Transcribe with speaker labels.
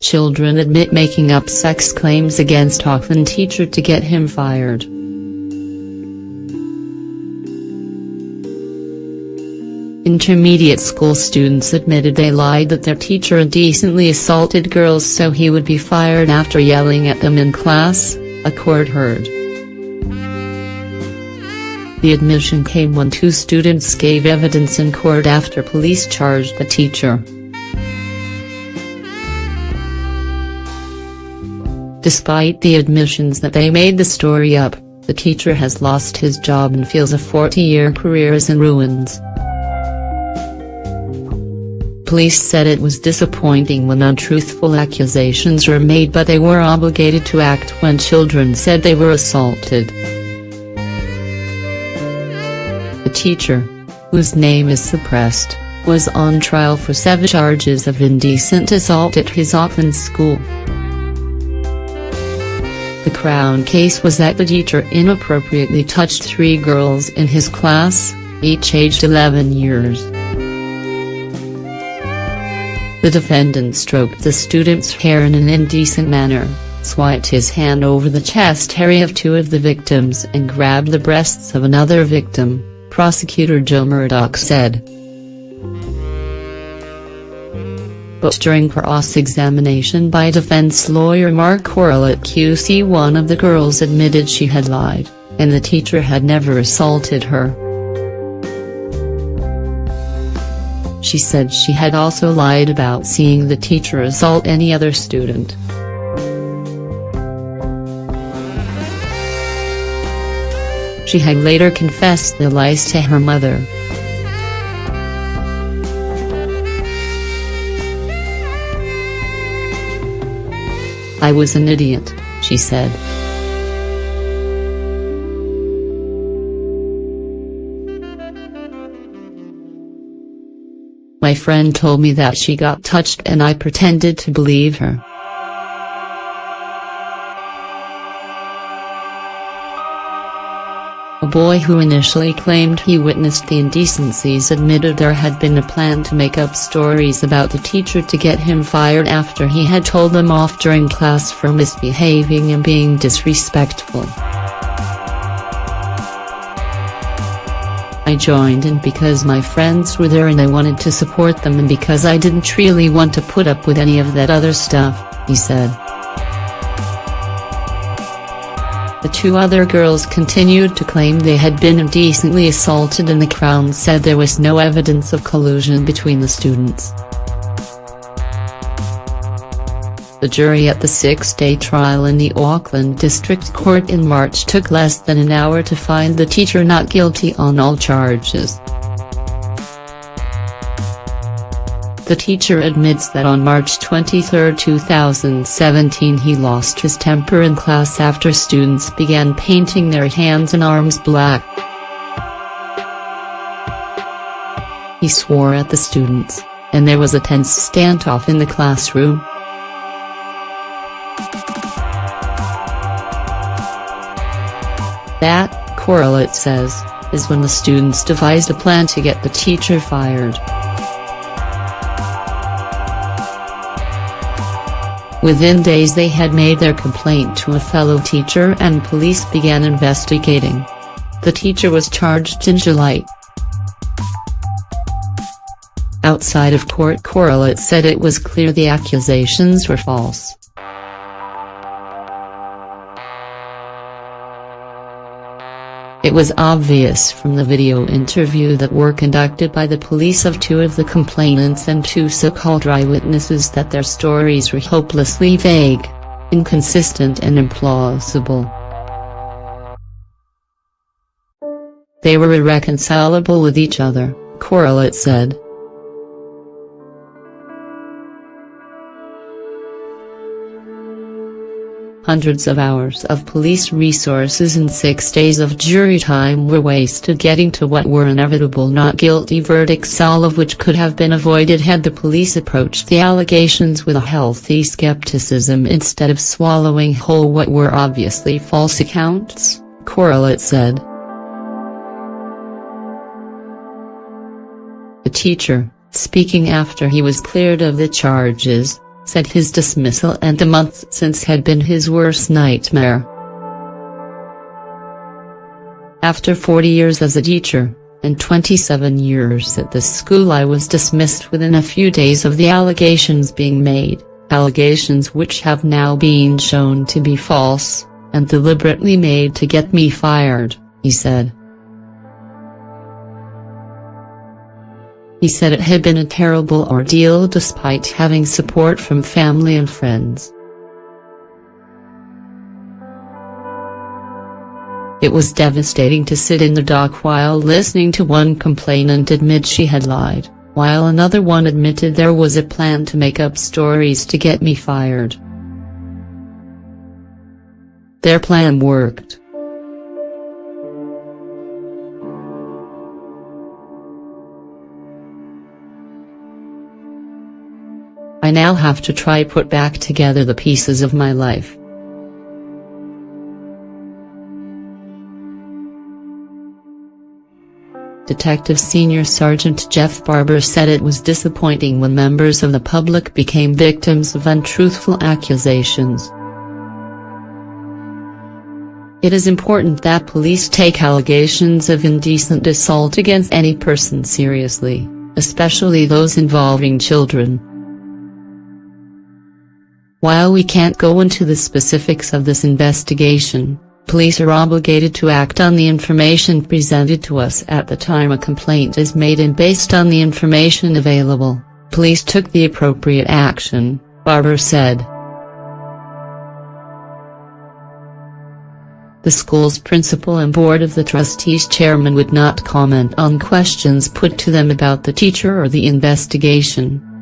Speaker 1: Children admit making up sex claims against Auckland teacher to get him fired. Intermediate school students admitted they lied that their teacher indecently assaulted girls so he would be fired after yelling at them in class, a court heard. The admission came when two students gave evidence in court after police charged the teacher. Despite the admissions that they made the story up, the teacher has lost his job and feels a 40-year career is in ruins. Police said it was disappointing when untruthful accusations were made, but they were obligated to act when children said they were assaulted. The teacher, whose name is suppressed, was on trial for 7 charges of indecent assault at his Auckland school. The Crown case was that the teacher inappropriately touched 3 girls in his class, each aged 11 years. The defendant stroked the student's hair in an indecent manner, swiped his hand over the chest area of 2 of the victims and grabbed the breasts of another victim, prosecutor Joe Murdoch said. But during cross-examination by defense lawyer Mark Corlett QC, one of the girls admitted she had lied, and the teacher had never assaulted her. She said she had also lied about seeing the teacher assault any other student. She had later confessed the lies to her mother. "I was an idiot," she said. "My friend told me that she got touched and I pretended to believe her." A boy who initially claimed he witnessed the indecencies admitted there had been a plan to make up stories about the teacher to get him fired after he had told them off during class for misbehaving and being disrespectful. "I joined in because my friends were there and I wanted to support them, and because I didn't really want to put up with any of that other stuff," he said. The 2 other girls continued to claim they had been indecently assaulted, and the Crown said there was no evidence of collusion between the students. The jury at the 6-day trial in the Auckland District Court in March took less than an hour to find the teacher not guilty on all charges. The teacher admits that on March 23, 2017 he lost his temper in class after students began painting their hands and arms black. He swore at the students, and there was a tense standoff in the classroom. That, Corlett says, is when the students devised a plan to get the teacher fired. Within days they had made their complaint to a fellow teacher and police began investigating. The teacher was charged in July. Outside of court, Corlett said it was clear the accusations were false. It was obvious from the video interview that were conducted by the police of 2 of the complainants and 2 so-called eyewitnesses that their stories were hopelessly vague, inconsistent and implausible. They were irreconcilable with each other, Corlett said. Hundreds of hours of police resources and 6 days of jury time were wasted getting to what were inevitable not guilty verdicts, all of which could have been avoided had the police approached the allegations with a healthy skepticism instead of swallowing whole what were obviously false accounts, Corlett said. The teacher, speaking after he was cleared of the charges, said his dismissal and the months since had been his worst nightmare. After 40 years as a teacher, and 27 years at the school, I was dismissed within a few days of the allegations being made, allegations which have now been shown to be false, and deliberately made to get me fired, he said. He said it had been a terrible ordeal despite having support from family and friends. It was devastating to sit in the dock while listening to one complainant admit she had lied, while another one admitted there was a plan to make up stories to get me fired. Their plan worked. I now have to try put back together the pieces of my life. Detective Senior Sergeant Jeff Barber said it was disappointing when members of the public became victims of untruthful accusations. It is important that police take allegations of indecent assault against any person seriously, especially those involving children. While we can't go into the specifics of this investigation, police are obligated to act on the information presented to us at the time a complaint is made, and based on the information available, police took the appropriate action, Barber said. The school's principal and board of the trustees chairman would not comment on questions put to them about the teacher or the investigation.